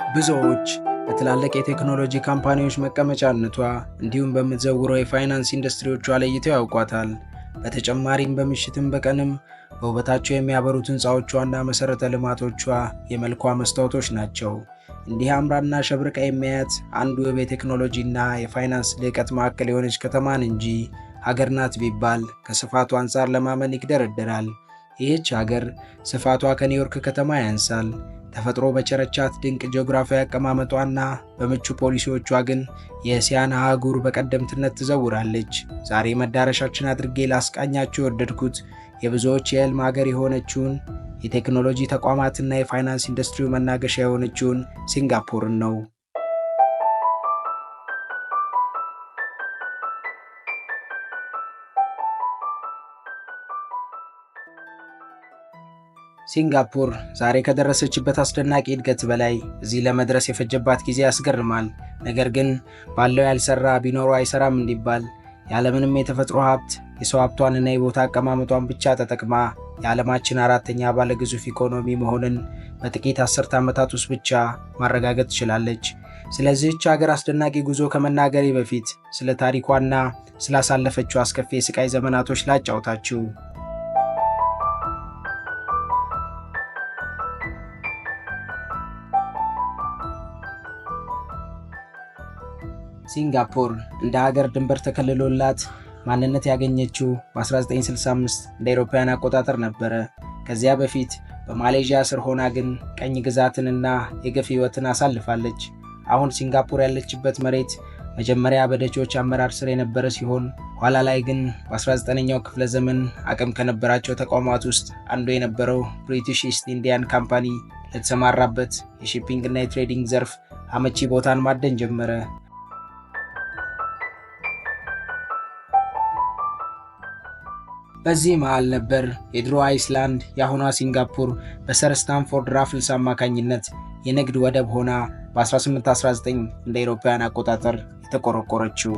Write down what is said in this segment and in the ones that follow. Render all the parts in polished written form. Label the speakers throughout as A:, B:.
A: ብዙዎች በትላልቅ የቴክኖሎጂ ካምፓኒዎች መቀመጫነቷ እንዲሁም በምትዘውረው የፋይናንስ ኢንዱስትሪዎቿ ለይተው ያውቋታል። በተጨማሪም በምሽትም በቀንም በውበታቸው የሚያበሩት ሕንፃዎቿና መሠረተ ልማቶቿ የመልኳ መስታወቶች ናቸው። እንዲህ አምራና ሸብርቃ የሚያያት አንዱ ውብ የቴክኖሎጂና የፋይናንስ ልዕቀት ማዕከል የሆነች ከተማን እንጂ ሀገር ናት ቢባል ከስፋቱ አንጻር ለማመን ይግደረደራል። ይህች ሀገር ስፋቷ ከኒውዮርክ ከተማ ያንሳል። ተፈጥሮ በቸረቻት ድንቅ ጂኦግራፊያዊ አቀማመጧና በምቹ ፖሊሲዎቿ ግን የእስያን አህጉር በቀደምትነት ትዘውራለች። ዛሬ መዳረሻችን አድርጌ ላስቃኛችሁ የወደድኩት የብዙዎች የህልም ሀገር የሆነችውን የቴክኖሎጂ ተቋማትና የፋይናንስ ኢንዱስትሪው መናገሻ የሆነችውን ሲንጋፖርን ነው። ሲንጋፖር ዛሬ ከደረሰችበት አስደናቂ እድገት በላይ እዚህ ለመድረስ የፈጀባት ጊዜ ያስገርማል። ነገር ግን ባለው ያልሰራ ቢኖረው አይሰራም እንዲባል ያለምንም የተፈጥሮ ሀብት የሰው ሀብቷንና የቦታ አቀማመጧን ብቻ ተጠቅማ የዓለማችን አራተኛ ባለ ግዙፍ ኢኮኖሚ መሆንን በጥቂት አስርተ ዓመታት ውስጥ ብቻ ማረጋገጥ ትችላለች። ስለዚህች ሀገር አስደናቂ ጉዞ ከመናገሬ በፊት ስለ ታሪኳና ስላሳለፈችው አስከፊ የስቃይ ዘመናቶች ላጫውታችሁ። ሲንጋፖር እንደ ሀገር ድንበር ተከልሎላት ማንነት ያገኘችው በ1965 እንደ አውሮፓውያን አቆጣጠር ነበረ። ከዚያ በፊት በማሌዥያ ስር ሆና ግን ቀኝ ግዛትንና የግፍ ሕይወትን አሳልፋለች። አሁን ሲንጋፖር ያለችበት መሬት መጀመሪያ በደቾች አመራር ስር የነበረ ሲሆን ኋላ ላይ ግን በ19ኛው ክፍለ ዘመን አቅም ከነበራቸው ተቋማት ውስጥ አንዱ የነበረው ብሪቲሽ ኢስት ኢንዲያን ካምፓኒ ለተሰማራበት የሺፒንግ እና የትሬዲንግ ዘርፍ አመቺ ቦታን ማደን ጀመረ። በዚህ መሃል ነበር የድሮ አይስላንድ የአሁኗ ሲንጋፖር በሰር ስታንፎርድ ራፍልስ አማካኝነት የንግድ ወደብ ሆና በ1819 እንደ አውሮፓውያን አቆጣጠር የተቆረቆረችው።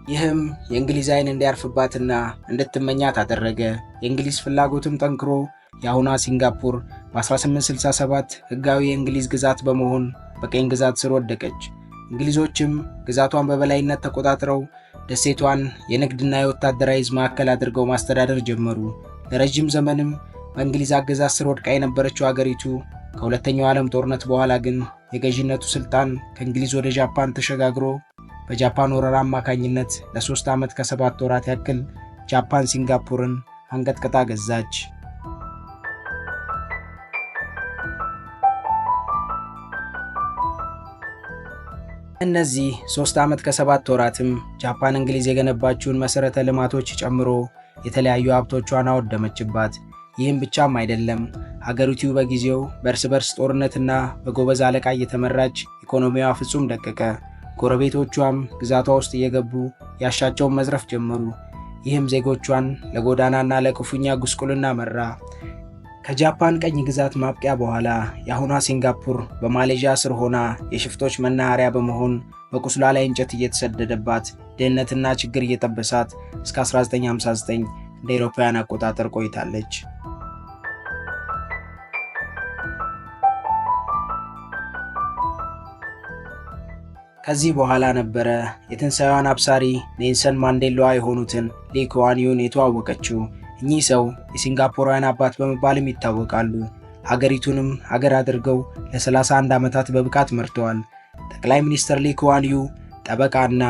A: ይህም የእንግሊዝ ዓይን እንዲያርፍባትና እንድትመኛት አደረገ። የእንግሊዝ ፍላጎትም ጠንክሮ የአሁኗ ሲንጋፖር በ1867 ሕጋዊ የእንግሊዝ ግዛት በመሆን በቀኝ ግዛት ስር ወደቀች። እንግሊዞችም ግዛቷን በበላይነት ተቆጣጥረው ደሴቷን የንግድና የወታደራዊ ማዕከል አድርገው ማስተዳደር ጀመሩ። ለረጅም ዘመንም በእንግሊዝ አገዛዝ ስር ወድቃ የነበረችው አገሪቱ ከሁለተኛው ዓለም ጦርነት በኋላ ግን የገዢነቱ ስልጣን ከእንግሊዝ ወደ ጃፓን ተሸጋግሮ በጃፓን ወረራ አማካኝነት ለ3 ዓመት ከ7 ወራት ያክል ጃፓን ሲንጋፖርን አንቀጥቅጣ ገዛች። እነዚህ 3 ዓመት ከ7 ወራትም ጃፓን እንግሊዝ የገነባችውን መሠረተ ልማቶች ጨምሮ የተለያዩ ሀብቶቿን አወደመችባት። ይህም ብቻም አይደለም፣ ሀገሪቱ በጊዜው በእርስ በርስ ጦርነትና በጎበዝ አለቃ እየተመራች ኢኮኖሚዋ ፍጹም ደቀቀ። ጎረቤቶቿም ግዛቷ ውስጥ እየገቡ ያሻቸውን መዝረፍ ጀመሩ። ይህም ዜጎቿን ለጎዳናና ለክፉኛ ጉስቁልና መራ። ከጃፓን ቀኝ ግዛት ማብቂያ በኋላ የአሁኗ ሲንጋፖር በማሌዥያ ስር ሆና የሽፍቶች መናኸሪያ በመሆን በቁስሏ ላይ እንጨት እየተሰደደባት ድህነትና ችግር እየጠበሳት እስከ 1959 እንደ አውሮፓውያን አቆጣጠር ቆይታለች። ከዚህ በኋላ ነበረ የትንሣኤዋን አብሳሪ ኔልሰን ማንዴላዋ የሆኑትን ሊ ኩዋን ዩን የተዋወቀችው። እኚህ ሰው የሲንጋፖራውያን አባት በመባልም ይታወቃሉ። ሀገሪቱንም ሀገር አድርገው ለ31 ዓመታት በብቃት መርተዋል። ጠቅላይ ሚኒስትር ሊ ኩዋን ዩ ጠበቃና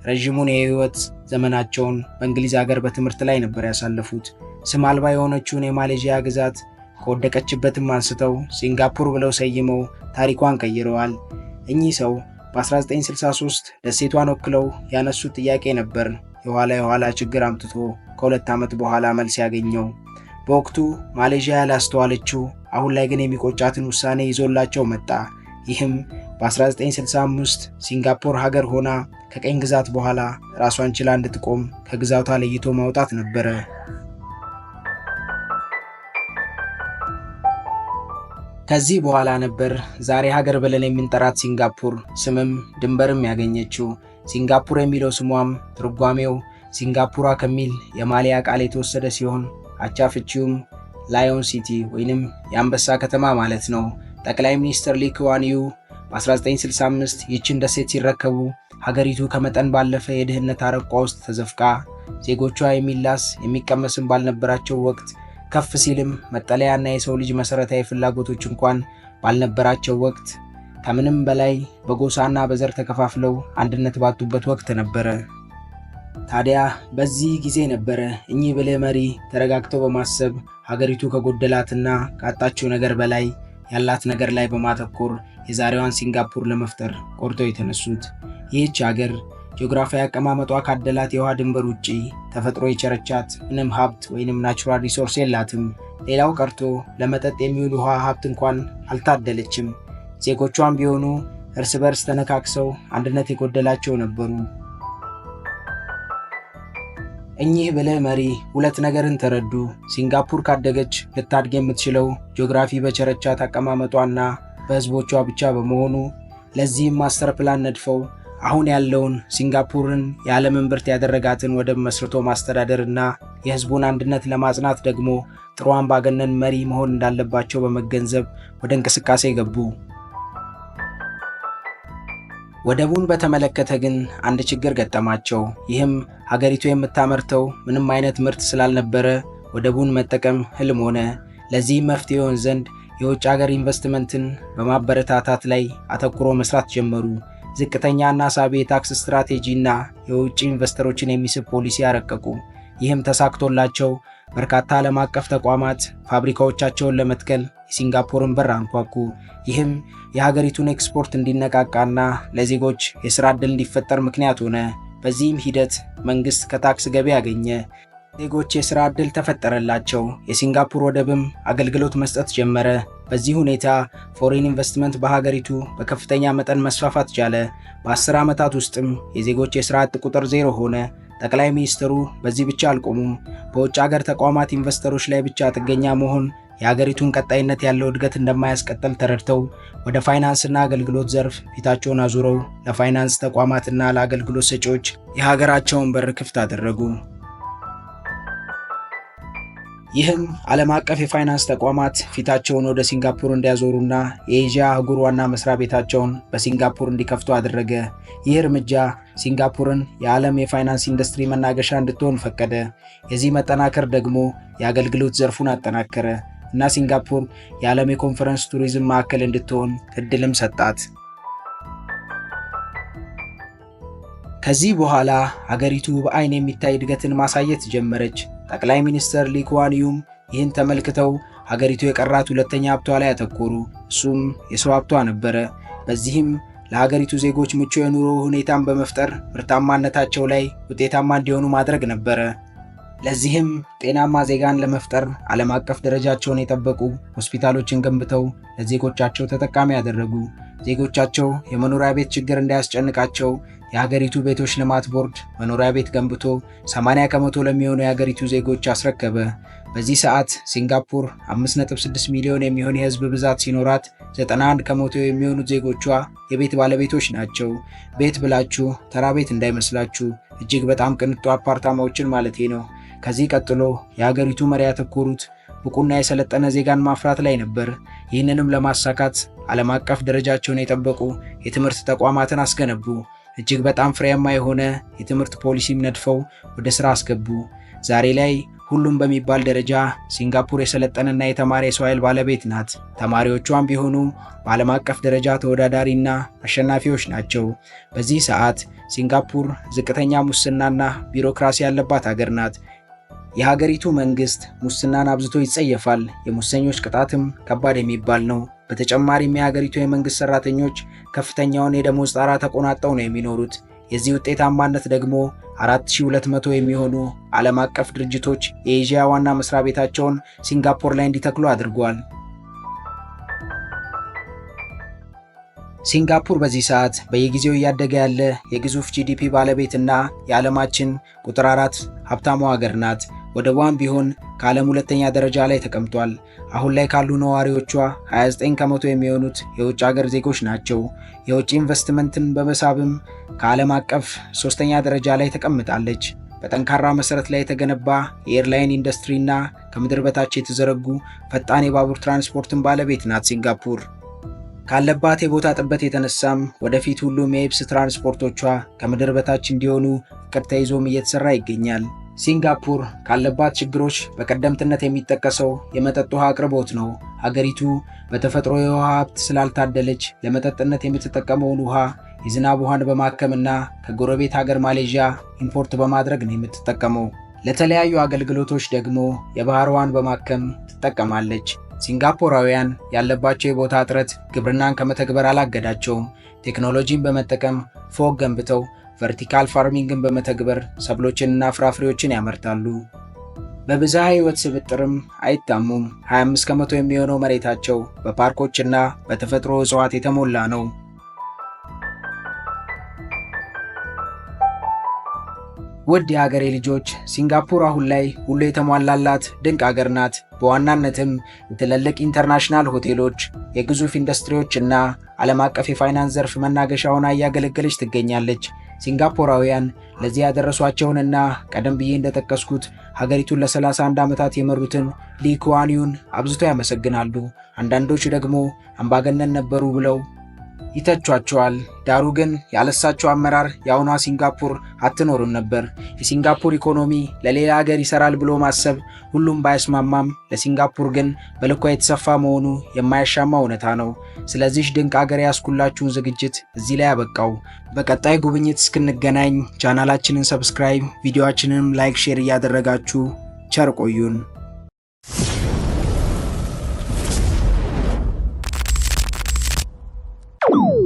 A: ረዥሙን የህይወት ዘመናቸውን በእንግሊዝ ሀገር በትምህርት ላይ ነበር ያሳለፉት። ስም አልባ የሆነችውን የማሌዥያ ግዛት ከወደቀችበትም አንስተው ሲንጋፖር ብለው ሰይመው ታሪኳን ቀይረዋል። እኚህ ሰው በ1963 ደሴቷን ወክለው ያነሱት ጥያቄ ነበር የኋላ ችግር አምጥቶ ከ2 ዓመት በኋላ መልስ ያገኘው። በወቅቱ ማሌዥያ ያላስተዋለችው አሁን ላይ ግን የሚቆጫትን ውሳኔ ይዞላቸው መጣ። ይህም በ1965 ሲንጋፖር ሀገር ሆና ከቀኝ ግዛት በኋላ ራሷን ችላ እንድትቆም ከግዛቷ ለይቶ ማውጣት ነበረ። ከዚህ በኋላ ነበር ዛሬ ሀገር ብለን የምንጠራት ሲንጋፖር ስምም ድንበርም ያገኘችው። ሲንጋፖር የሚለው ስሟም ትርጓሜው ሲንጋፖራ ከሚል የማሊያ ቃል የተወሰደ ሲሆን አቻ ፍቺውም ላዮን ሲቲ ወይንም የአንበሳ ከተማ ማለት ነው። ጠቅላይ ሚኒስትር ሊ ኩዋን ዩ በ1965 ይህችን ደሴት ሲረከቡ ሀገሪቱ ከመጠን ባለፈ የድህነት አረንቋ ውስጥ ተዘፍቃ ዜጎቿ የሚላስ የሚቀመስም ባልነበራቸው ወቅት ከፍ ሲልም መጠለያና የሰው ልጅ መሰረታዊ ፍላጎቶች እንኳን ባልነበራቸው ወቅት ከምንም በላይ በጎሳና በዘር ተከፋፍለው አንድነት ባጡበት ወቅት ነበረ። ታዲያ በዚህ ጊዜ ነበረ እኚህ ብልህ መሪ ተረጋግተው በማሰብ ሀገሪቱ ከጎደላትና ካጣችው ነገር በላይ ያላት ነገር ላይ በማተኮር የዛሬዋን ሲንጋፖር ለመፍጠር ቆርጠው የተነሱት። ይህች ሀገር ጂኦግራፊያዊ አቀማመጧ ካደላት የውሃ ድንበር ውጪ ተፈጥሮ የቸረቻት ምንም ሀብት ወይንም ናቹራል ሪሶርስ የላትም። ሌላው ቀርቶ ለመጠጥ የሚውል ውሃ ሀብት እንኳን አልታደለችም። ዜጎቿም ቢሆኑ እርስ በርስ ተነካክሰው አንድነት የጎደላቸው ነበሩ። እኚህ ብልህ መሪ ሁለት ነገርን ተረዱ። ሲንጋፖር ካደገች ልታድግ የምትችለው ጂኦግራፊ በቸረቻት አቀማመጧና በህዝቦቿ ብቻ በመሆኑ ለዚህም ማስተር ፕላን ነድፈው አሁን ያለውን ሲንጋፖርን የዓለምን ብርት ያደረጋትን ወደብ መስርቶ ማስተዳደርና የህዝቡን አንድነት ለማጽናት ደግሞ ጥሩ አምባገነን መሪ መሆን እንዳለባቸው በመገንዘብ ወደ እንቅስቃሴ ገቡ። ወደቡን በተመለከተ ግን አንድ ችግር ገጠማቸው። ይህም ሀገሪቱ የምታመርተው ምንም አይነት ምርት ስላልነበረ ወደቡን መጠቀም ህልም ሆነ። ለዚህም መፍትሄ ይሆን ዘንድ የውጭ ሀገር ኢንቨስትመንትን በማበረታታት ላይ አተኩሮ መስራት ጀመሩ። ዝቅተኛና ሳቢ የታክስ ስትራቴጂና የውጭ ኢንቨስተሮችን የሚስብ ፖሊሲ ያረቀቁ። ይህም ተሳክቶላቸው በርካታ ዓለም አቀፍ ተቋማት ፋብሪካዎቻቸውን ለመትከል የሲንጋፖርን በር አንኳኩ። ይህም የሀገሪቱን ኤክስፖርት እንዲነቃቃና ለዜጎች የሥራ ዕድል እንዲፈጠር ምክንያት ሆነ። በዚህም ሂደት መንግሥት ከታክስ ገቢ ያገኘ፣ ዜጎች የሥራ ዕድል ተፈጠረላቸው። የሲንጋፖር ወደብም አገልግሎት መስጠት ጀመረ። በዚህ ሁኔታ ፎሬን ኢንቨስትመንት በሀገሪቱ በከፍተኛ መጠን መስፋፋት ቻለ። በ10 ዓመታት ውስጥም የዜጎች የሥራ አጥ ቁጥር ዜሮ ሆነ። ጠቅላይ ሚኒስትሩ በዚህ ብቻ አልቆሙም። በውጭ ሀገር ተቋማት ኢንቨስተሮች ላይ ብቻ ጥገኛ መሆን የሀገሪቱን ቀጣይነት ያለው እድገት እንደማያስቀጥል ተረድተው ወደ ፋይናንስና አገልግሎት ዘርፍ ፊታቸውን አዙረው ለፋይናንስ ተቋማትና ለአገልግሎት ሰጪዎች የሀገራቸውን በር ክፍት አደረጉ። ይህም ዓለም አቀፍ የፋይናንስ ተቋማት ፊታቸውን ወደ ሲንጋፖር እንዲያዞሩና የኤዥያ አህጉር ዋና መስሪያ ቤታቸውን በሲንጋፖር እንዲከፍቱ አደረገ። ይህ እርምጃ ሲንጋፖርን የዓለም የፋይናንስ ኢንዱስትሪ መናገሻ እንድትሆን ፈቀደ። የዚህ መጠናከር ደግሞ የአገልግሎት ዘርፉን አጠናከረ እና ሲንጋፖር የዓለም የኮንፈረንስ ቱሪዝም ማዕከል እንድትሆን እድልም ሰጣት። ከዚህ በኋላ ሀገሪቱ በአይን የሚታይ እድገትን ማሳየት ጀመረች። ጠቅላይ ሚኒስትር ሊ ኩዋን ዩም ይህን ተመልክተው ሀገሪቱ የቀራት ሁለተኛ ሀብቷ ላይ ያተኮሩ። እሱም የሰው ሀብቷ ነበረ። በዚህም ለሀገሪቱ ዜጎች ምቹ የኑሮ ሁኔታን በመፍጠር ምርታማነታቸው ላይ ውጤታማ እንዲሆኑ ማድረግ ነበረ። ለዚህም ጤናማ ዜጋን ለመፍጠር ዓለም አቀፍ ደረጃቸውን የጠበቁ ሆስፒታሎችን ገንብተው ለዜጎቻቸው ተጠቃሚ ያደረጉ። ዜጎቻቸው የመኖሪያ ቤት ችግር እንዳያስጨንቃቸው የሀገሪቱ ቤቶች ልማት ቦርድ መኖሪያ ቤት ገንብቶ 80 ከመቶ ለሚሆኑ የሀገሪቱ ዜጎች አስረከበ። በዚህ ሰዓት ሲንጋፖር 5.6 ሚሊዮን የሚሆን የህዝብ ብዛት ሲኖራት 91 ከመቶ የሚሆኑት ዜጎቿ የቤት ባለቤቶች ናቸው። ቤት ብላችሁ ተራ ቤት እንዳይመስላችሁ፣ እጅግ በጣም ቅንጡ አፓርታማዎችን ማለቴ ነው። ከዚህ ቀጥሎ የሀገሪቱ መሪ ያተኮሩት ብቁና የሰለጠነ ዜጋን ማፍራት ላይ ነበር። ይህንንም ለማሳካት ዓለም አቀፍ ደረጃቸውን የጠበቁ የትምህርት ተቋማትን አስገነቡ። እጅግ በጣም ፍሬያማ የሆነ የትምህርት ፖሊሲም ነድፈው ወደ ሥራ አስገቡ። ዛሬ ላይ ሁሉም በሚባል ደረጃ ሲንጋፖር የሰለጠነና የተማረ የሰው ኃይል ባለቤት ናት። ተማሪዎቿም ቢሆኑ በዓለም አቀፍ ደረጃ ተወዳዳሪና አሸናፊዎች ናቸው። በዚህ ሰዓት ሲንጋፖር ዝቅተኛ ሙስናና ቢሮክራሲ ያለባት ሀገር ናት። የሀገሪቱ መንግስት ሙስናን አብዝቶ ይጸየፋል። የሙሰኞች ቅጣትም ከባድ የሚባል ነው። በተጨማሪም የሀገሪቱ የመንግስት ሰራተኞች ከፍተኛውን የደሞዝ ጣራ ተቆናጠው ነው የሚኖሩት። የዚህ ውጤታማነት ደግሞ 4200 የሚሆኑ ዓለም አቀፍ ድርጅቶች የኤዥያ ዋና መስሪያ ቤታቸውን ሲንጋፖር ላይ እንዲተክሉ አድርጓል። ሲንጋፖር በዚህ ሰዓት በየጊዜው እያደገ ያለ የግዙፍ ጂዲፒ ባለቤትና የዓለማችን ቁጥር 4 ሀብታሟ ሀገር ናት። ወደቧም ቢሆን ከዓለም ሁለተኛ ደረጃ ላይ ተቀምጧል። አሁን ላይ ካሉ ነዋሪዎቿ 29 ከመቶ የሚሆኑት የውጭ ሀገር ዜጎች ናቸው። የውጭ ኢንቨስትመንትን በመሳብም ከዓለም አቀፍ ሶስተኛ ደረጃ ላይ ተቀምጣለች። በጠንካራ መሰረት ላይ የተገነባ የኤርላይን ኢንዱስትሪና ከምድር በታች የተዘረጉ ፈጣን የባቡር ትራንስፖርትን ባለቤት ናት ሲንጋፖር። ካለባት የቦታ ጥበት የተነሳም ወደፊት ሁሉም የየብስ ትራንስፖርቶቿ ከምድር በታች እንዲሆኑ እቅድ ተይዞም እየተሰራ ይገኛል። ሲንጋፖር ካለባት ችግሮች በቀደምትነት የሚጠቀሰው የመጠጥ ውሃ አቅርቦት ነው። ሀገሪቱ በተፈጥሮ የውሃ ሀብት ስላልታደለች ለመጠጥነት የምትጠቀመውን ውሃ የዝናብ ውሃን በማከምና ከጎረቤት ሀገር ማሌዥያ ኢምፖርት በማድረግ ነው የምትጠቀመው። ለተለያዩ አገልግሎቶች ደግሞ የባህር ውሃን በማከም ትጠቀማለች። ሲንጋፖራውያን ያለባቸው የቦታ እጥረት ግብርናን ከመተግበር አላገዳቸውም። ቴክኖሎጂን በመጠቀም ፎቅ ገንብተው ቨርቲካል ፋርሚንግን በመተግበር ሰብሎችንና ፍራፍሬዎችን ያመርታሉ። በብዝሃ ሕይወት ስብጥርም አይታሙም። 25 ከመቶ የሚሆነው መሬታቸው በፓርኮችና በተፈጥሮ እጽዋት የተሞላ ነው። ውድ የሀገሬ ልጆች፣ ሲንጋፖር አሁን ላይ ሁሉ የተሟላላት ድንቅ ሀገር ናት። በዋናነትም የትልልቅ ኢንተርናሽናል ሆቴሎች፣ የግዙፍ ኢንዱስትሪዎች እና ዓለም አቀፍ የፋይናንስ ዘርፍ መናገሻ ሆና እያገለገለች ትገኛለች። ሲንጋፖራውያን ለዚህ ያደረሷቸውንና ቀደም ብዬ እንደጠቀስኩት ሀገሪቱን ለ31 ዓመታት የመሩትን ሊ ኩዋን ዩን አብዝቶ ያመሰግናሉ። አንዳንዶች ደግሞ አምባገነን ነበሩ ብለው ይተቿቸዋል። ዳሩ ግን ያለሳቸው አመራር የአሁኗ ሲንጋፖር አትኖርም ነበር። የሲንጋፖር ኢኮኖሚ ለሌላ ሀገር ይሰራል ብሎ ማሰብ ሁሉም ባይስማማም ለሲንጋፖር ግን በልኳ የተሰፋ መሆኑ የማያሻማ እውነታ ነው። ስለዚህ ድንቅ ሀገር ያስኩላችሁን ዝግጅት እዚህ ላይ ያበቃው። በቀጣይ ጉብኝት እስክንገናኝ ቻናላችንን ሰብስክራይብ፣ ቪዲዮአችንንም ላይክ፣ ሼር እያደረጋችሁ ቸር ቆዩን።
B: you